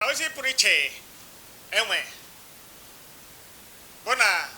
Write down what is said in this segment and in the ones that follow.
Ozi preacher enwe bona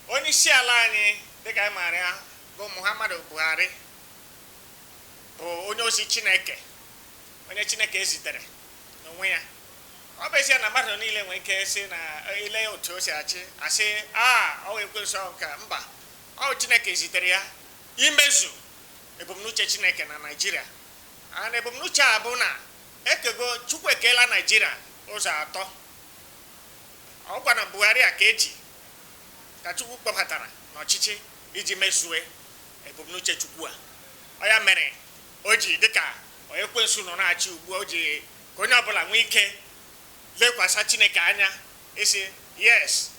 onye isi ala anyị dịka maara bụ Muhammadu Buhari bụ onye ozi Chineke, onye Chineke ezitere n'onwe ya. Ọ bụ ezie na mmadụ niile nwere ike si na ile otu o si achị asị ọ ekwensu nke mba, ọ Chineke ezitere ya imezu ebumnuche Chineke na Naịjirịa. Na ebumnuche a bụ na ekego Chukwu ekela Naịjirịa ụzọ atọ. Ọ gwa na Buhari a ka eji ka Chukwu kpọbatara n'ọchịchị iji mezue ebumnuche Chukwu a. Ọ ya mere o ji dịka onye ekwensu nọ na-achị ugbu o ji ka onye ọbụla nwee ike lekwasị Chineke anya isi yes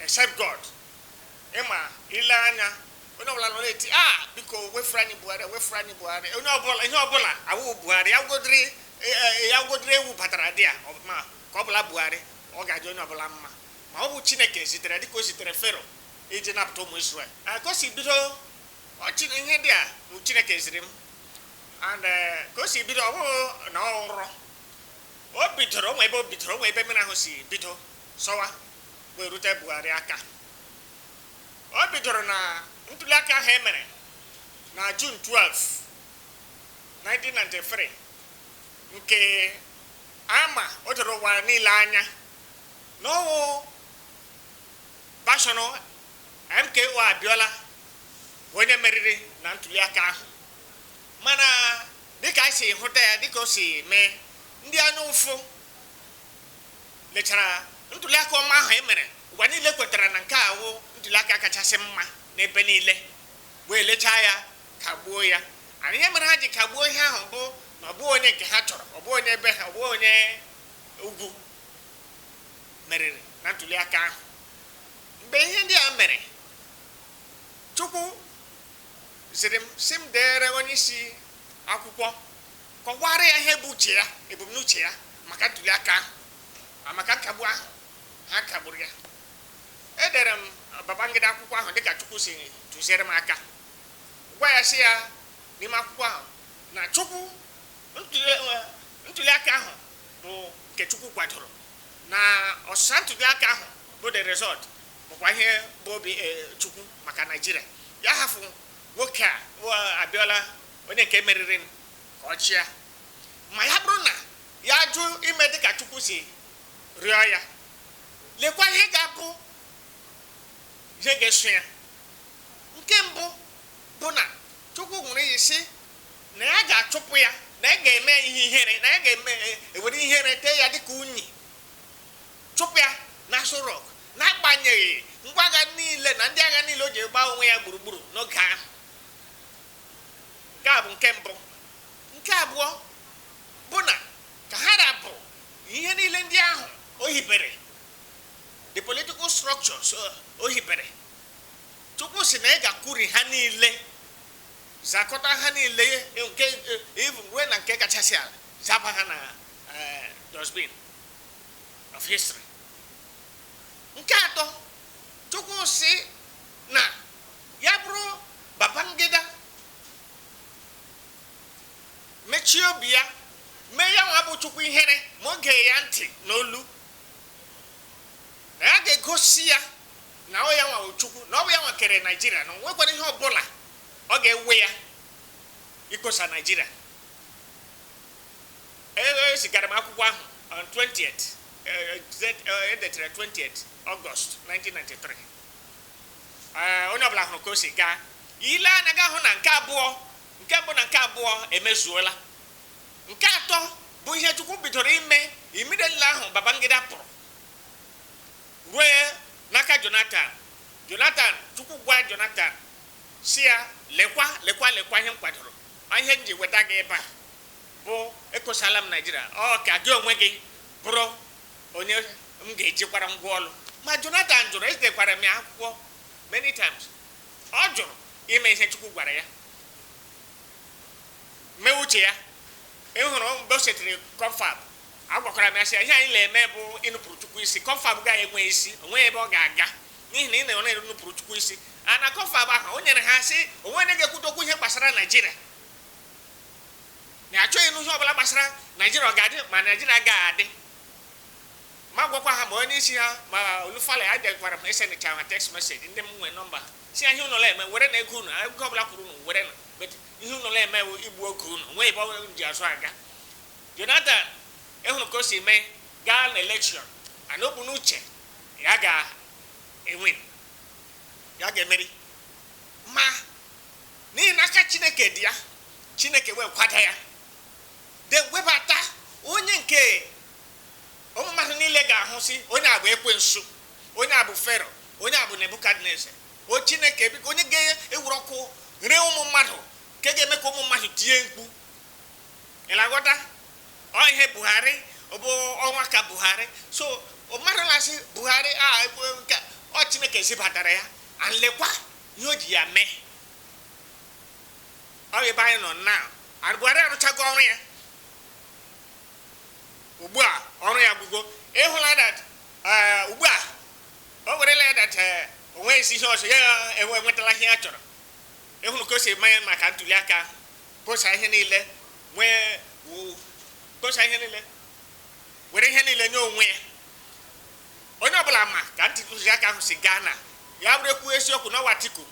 except God. Ịma ile anya onye ọbụla nọ na-eti biko wefuru anyị Buhari, wefuru anyị Buhari. Onye ọbụla ihe ọbụla awụ Buhari ya godiri ewu batara dị ya ma ka ọ bụla Buhari ọ ga-adị onye ọbụla mma. Ma ọ bụ Chineke zitere dịka o zitere Fero iji napụta ụmụ Israel. Ka o si bido ihe dị a bụ Chineke ziri m, and ka o si bido ọ bụghị na ọ nrọ. O bidoro onwe ebe o bidoro onwe ebe mmiri ahụ si bido sọwa wee rute Buhari aka. O bidoro na ntuli aka ahụ emere na June 12, 1993 nke ama o doro ụwa niile anya n'ọwụ Bashọnụ MKO Abiola onye meriri na ntuli aka ahụ. Mana dịka anyị si hụta ya dịka o si mee, ndị anya ụfụ lechara ntuli aka ọma ahụ emere, ụwa niile kwetara na nke a wụ ntuli aka kachasị mma n'ebe niile, wee lechaa ya kagbuo ya. Anyị ihe mere ha ji kagbuo ihe ahụ bụ na ọ bụ onye nke ha chọrọ, ọ bụ onye ebe ha, ọ bụ onye ugwu meriri na ntuli aka ahụ. Mgbe ihe ndị a mere, Chukwu ziri m si m dere onye isi akwụkwọ kọwara ya ihe bụ uche ya, ebumnuche ya maka ntuli aka ahụ, maka nkagbu ahụ ha kagburu ya. Edere m Babangida akwụkwọ ahụ dịka Chukwu si tụziere m aka, gwa ya si ya n'ime akwụkwọ ahụ na Chukwu ntuli aka ahụ bụ nke Chukwu kwadoro, na ọsịsa ntuli aka ahụ bụ the result bụkwa ihe bụ obi Chukwu maka Naịjirịa. Ya hafụ nwoke a Abiola onye nke meriri ka ọ chịa. Ma ya bụrụ na ya jụ ime dịka Chukwu si rịọ ya, lekwa ihe ga-abụ ihe ga-eso ya. Nke mbụ bụ na Chukwu nwere iyi si na ya ga-achụpụ ya, na ya ga-eme ihe ihere, na ya ga-ewere ihere tee ya dịka unyi, chụpụ ya na Aso Rock, n'agbanyeghị ngwa agha niile na ndị agha niile o ji gbaa onwe ya gburugburu n'oge ahụ. Nke a bụ nke mbụ. Nke abụọ bụ na ka ha rapụ ihe niile ndị ahụ o hibere, the political structures o hibere, Chukwu si na ị ga-akwụri ha niile, zakọta ha niile, nke even ruo na nke kachasị ala, zaba ha na dustbin of history. Nke atọ, Chukwu si na ya bụrụ Babangida mechie obi ya, mee ya nwa bụ Chukwu ihere ma oge ya ntị n'olu, na ya ga-egosi ya na ọ ya nwa Chukwu, na ọ bụ ya nwa kere Naịjirịa, na nwekwara ihe ọbụla ọ ga-ewe ya ikosa Naịjirịa. Ezigara m akwụkwọ ahụ on 20th, edetere 20th August 1993. Onye ọbụla hụrụ ka o si gaa. Ile anya ga hụ na nke abụọ, nke mbụ na nke abụọ emezuola. Nke atọ bụ ihe Chukwu bidoro ime immediately ahụ Babangida pụrụ ruo n'aka Jonathan. Chukwu gwa Jonathan si ya lekwa ihe m kwadoro, ihe m ji weta gị ebe a bụ ekosala m Naịjirịa, ọ ka gị onwe gị bụrụ onye m ga-ejikwara ngwa ọlụ. Ma Jonathan jụrụ, ezidekwara m ya akwụkwọ many times. Ọ jụrụ ime ihe Chukwu gwara ya, mee uche ya. Ịhụrụ mgbe o setịrị confab, agwakwara m ya sị ya ihe anyị na-eme bụ ịnụpụrụ Chukwu isi. Confab gaghị enwe isi, onwe ebe ọ ga-aga, n'ihi na ị na-enupụrụ Chukwu isi. Na confab ahụ o nyere ha sị onwe onye ga-ekwute okwu ihe gbasara Naịjirịa, na achọghị ịnụ ihe ọbụla gbasara Naịjirịa ọ ga-adị ma Naịjirịa ga-adị. mo ni si ha ma olufale ade kwara me send a text message ndem nwe number si ahi no le me were na egu no go bla kuru no were no but ihu no le me wo ibu oku no we bo ndi aso aga Jonathan ehunu ko si me ga election anobu no che ya ga win ya ga meri ma ni na ka Chineke dia Chineke we kwada ya de we bata onye nke omumatu ni le ga ho si onye abu ekwensu onye abu Fero onye abu Nebukadnezar o Chineke bi onye ge ewuroko re umumatu ke ge me ko umumatu tie nku elagota o ihe Buhari obo onwa ka Buhari so o mara la si Buhari o Chineke si batara ya anlekwa yoji ya me o ye bayi no now and Buhari aruchago ọrụ ya ugbu a ọrụ ya gugo ehula that ugbu a o were le that onwe isi ihe ọsọ ya enwetala ihe a chọrọ ehunu ko si manya maka ntuli aka posa ihe niile nwe posa ihe niile were ihe niile nye onwe ya onye ọbụla ma ka ntuli aka ahụ si Ghana ya bụrụ ekwu esiokwu na Atiku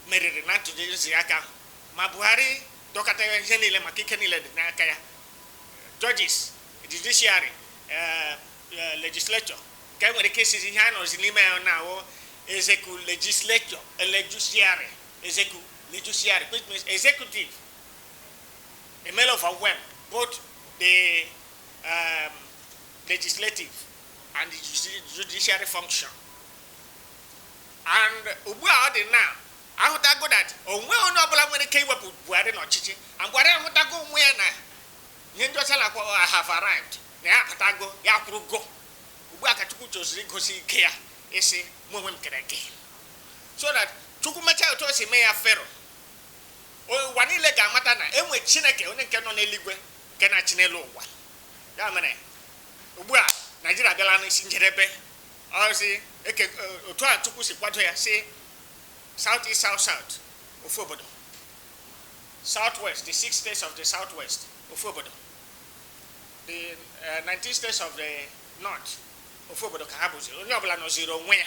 meriri na ntuli aka ahụ ma Buhari dọkata ihe niile maka ike niile dị n'aka ya judges judiciary legislature ka nwere ike isi ihe a nọzi n'ime ya na awụ executive legislature judiciary executive judiciary which means executive a male overwhelm both the legislative and the judiciary function and ugbu a ọ dị na ahụtago that onwe onye ọbụla nwere ike iwepụ Buhari n'ọchịchị and Buhari ahụtago onwe ya na ihe ndị ọcha na-akpọ have arrived na ya akpatago ya kwụrụgo ugbu a ka Chukwu chọziri igosi ike ya isi mụ onwe m kere gị so that Chukwu mechaa otu o si mee ya Fero ụwa niile ga-amata na enwe Chineke onye nke nọ n'eluigwe nke na-achị n'elu ụwa ya mere ugbu a Nigeria abịala n'isi njedebe ozi otu a Chukwu si kwado ya si South East South South ofu obodo Southwest the 6 states of the Southwest ofu obodo the 19 states of the North ofu obodo ka ha bụzi onye ọbụla nọziri onwe ya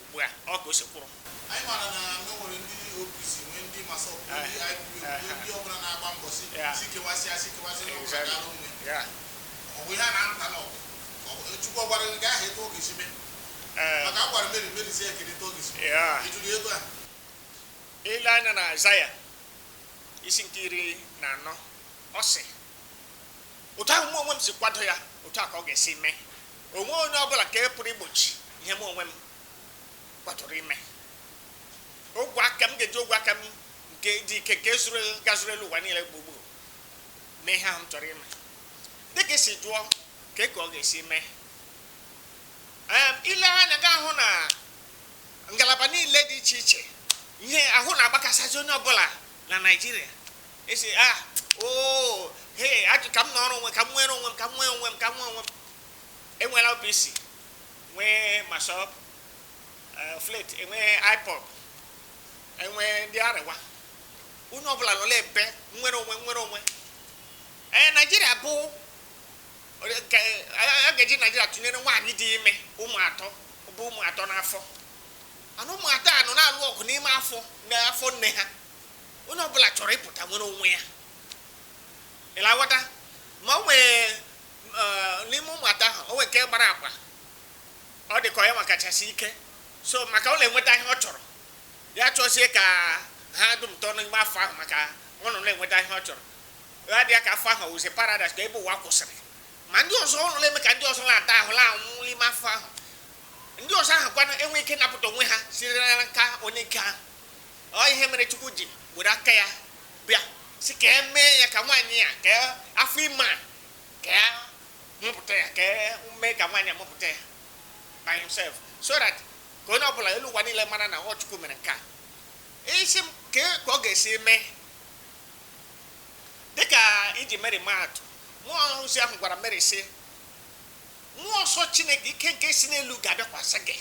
ugbu a ọ ka o si kwuru anyị mara na nwere ndị OPC nwee ndị masọp ndị IPOB ndị ọbụla na-agba mbọ si kewasị n'ọbụla onwe ọ bụ ihe a na-amụta n'ọgụ Chukwu gwara gị ahụ eto oge sime maka a gwara Meri si ekele eto oge sime ejuru ego a ile anya na Aịzaya isi nke 14 ọ sị otu ahụ mụ onwe m si kwado ya otu a ka ọ ga-esi mee onwe onye ọbụla ka e pụrụ igbochi ihe mụ onwe m kwadoro ime ogwe aka m ga-eji ogwe aka m nke dị ike nke gazuru elu ụwa niile gburugburu mee ihe ahụ m chọrọ ime dịka esi jụọ ka ọ ga-esi mee ile anya ga ahụ na ngalaba niile dị iche iche ihe ahụ na-agbakasị onye ọbụla na Naịjirịa esi ajụ ka m nọrọ onwe ka m nwere onwe m enwela OPC nwee masop flet enwee IPOB enwee ndị Arewa onye ọbụla nọ ebe nwere onwe Naịjirịa bụ a ga-eji Naịjirịa tụnyere nwaanyị dị ime ụmụ atọ n'afọ ana ụmụ atọ anọ na-alụ ọgụ n'ime afọ nne ha onye ọbụla chọrọ ịpụta nwere onwe ya ịlaghọta ma o nwee n'ime ụmụ atọ ahụ o nwee nke gbara agba ọ dị ka ya makachasị ike so maka ọ na-enweta ihe ọ chọrọ ya chọzie ka ha dum tọọ n'ime afọ ahụ maka ọ nọ na-enweta ihe ọ chọrọ ya dị ka afọ ahụ wụzi paradise ka ebe ụwa kwụsịrị ma ndị ọzọ ọ nọ na-eme ka ndị ọzọ na-ata ahụ na-anwụ n'ime afọ ahụ ndị ọzọ ahụ kwana enwe ike napụta onwe ha siri n'aka onye nke ahụ ọ ihe mere Chukwu ji were aka ya bịa si ka e mee ya ka nwaanyị ya ka afọ ime a ka ya mụpụta ya ka mee ka nwaanyị ya mụpụta ya by himself so that ka onye ọbụla elu ụwa niile mara na ọ Chukwu mere nke a isi m ka ọ ga-esi mee dịka iji Meri maatụ mmụọ ozi ahụ gwara Meri sị mmụọ nsọ Chineke ike nke si n'elu ga-abịakwasị gị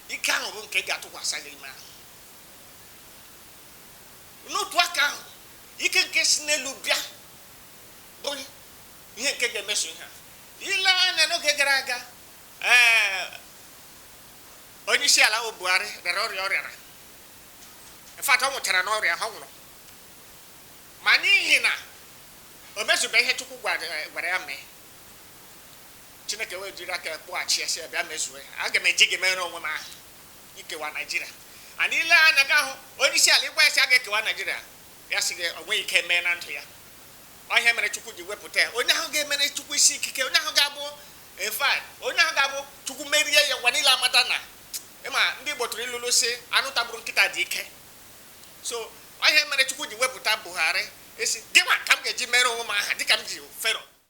ike ahụ bụ nke ga-atụkwasị gị ime ahụ n'otu aka ahụ ike nke si n'elu bịa bụ ihe nke ga-emeso ihe a ile anya n'oge gara aga onye isi ala Buhari rere ọrịa in fact ọ nwụchara n'ọrịa ha nwụrụ ma n'ihi na o mezube ihe Chukwu gwara ya mee Chineke wee jiri aka kpọghachi ya si ya bịa mezue aga m eji gị mere onwe m ahụ ikewa Naijiria ana ile anya gị ahụ onye isi ala ịgwa ya si a ga-ekewa Naijiria ya sị gị onwe ike mee na ndụ ya ihe mere Chukwu ji wepụta ya onye ahụ ga-emere Chukwu isi ikike onye ahụ ga-abụ in fact onye ahụ ga-abụ Chukwu merie ya ngwa niile amata na ịma ndị Igbo tụrụ ilulu si anụ tagburu nkịta dị ike so ihe mere Chukwu ji wepụta Buhari esi gịnwa ka m ga-eji mere onwe m aha dịka m ji Fero